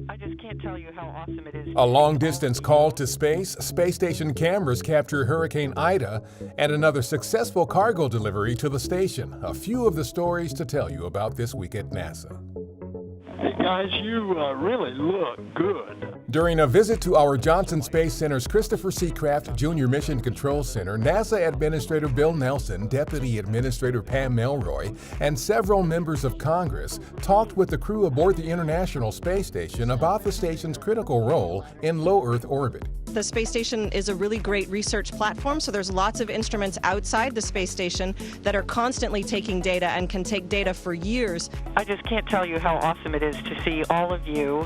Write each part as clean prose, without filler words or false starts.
I just can't tell you how awesome it is. A long-distance call to space, space station cameras capture Hurricane Ida, and another successful cargo delivery to the station. A few of the stories to tell you about this week at NASA. Hey guys, you really look good. During a visit to our Johnson Space Center's Christopher C. Kraft Jr. Mission Control Center, NASA Administrator Bill Nelson, Deputy Administrator Pam Melroy, and several members of Congress talked with the crew aboard the International Space Station about the station's critical role in low Earth orbit. The space station is a really great research platform, so there's lots of instruments outside the space station that are constantly taking data and can take data for years. I just can't tell you how awesome it is to see all of you,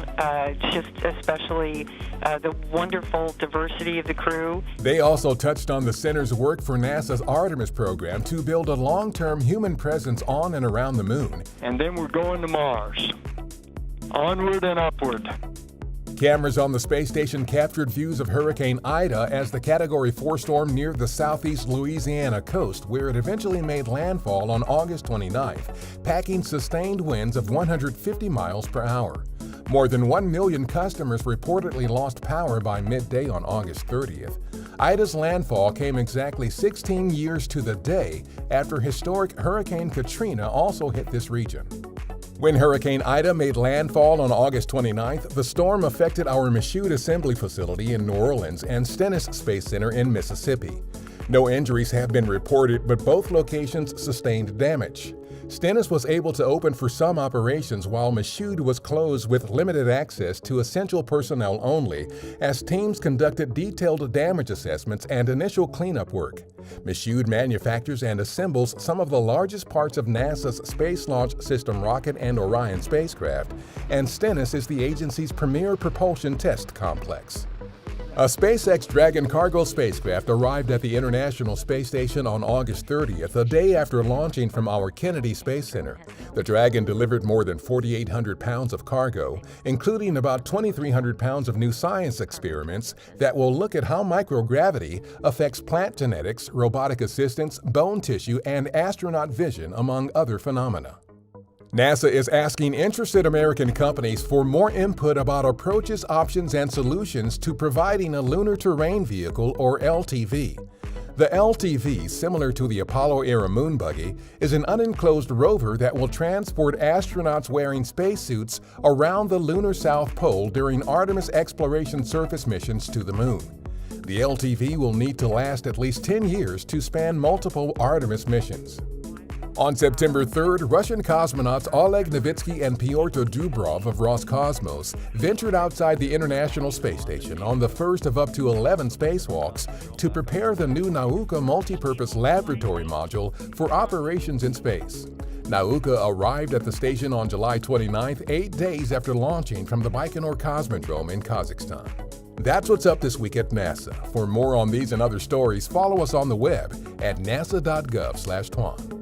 just especially the wonderful diversity of the crew. They also touched on the center's work for NASA's Artemis program to build a long-term human presence on and around the moon. And then we're going to Mars. Onward and upward. Cameras on the space station captured views of Hurricane Ida as the Category 4 storm neared the southeast Louisiana coast, where it eventually made landfall on August 29th, packing sustained winds of 150 miles per hour. More than 1 million customers reportedly lost power by midday on August 30th. Ida's landfall came exactly 16 years to the day after historic Hurricane Katrina also hit this region. When Hurricane Ida made landfall on August 29th, the storm affected our Michoud Assembly Facility in New Orleans and Stennis Space Center in Mississippi. No injuries have been reported, but both locations sustained damage. Stennis was able to open for some operations while Michoud was closed with limited access to essential personnel only, as teams conducted detailed damage assessments and initial cleanup work. Michoud manufactures and assembles some of the largest parts of NASA's Space Launch System rocket and Orion spacecraft, and Stennis is the agency's premier propulsion test complex. A SpaceX Dragon cargo spacecraft arrived at the International Space Station on August 30th, a day after launching from our Kennedy Space Center. The Dragon delivered more than 4,800 pounds of cargo, including about 2,300 pounds of new science experiments that will look at how microgravity affects plant genetics, robotic assistance, bone tissue, and astronaut vision, among other phenomena. NASA is asking interested American companies for more input about approaches, options, and solutions to providing a Lunar Terrain Vehicle, or LTV. The LTV, similar to the Apollo-era moon buggy, is an unenclosed rover that will transport astronauts wearing spacesuits around the lunar South Pole during Artemis exploration surface missions to the moon. The LTV will need to last at least 10 years to span multiple Artemis missions. On September 3rd, Russian cosmonauts Oleg Novitsky and Pyotr Dubrov of Roscosmos ventured outside the International Space Station on the first of up to 11 spacewalks to prepare the new Nauka multipurpose laboratory module for operations in space. Nauka arrived at the station on July 29th, 8 days after launching from the Baikonur Cosmodrome in Kazakhstan. That's what's up this week at NASA. For more on these and other stories, follow us on the web at nasa.gov/twan.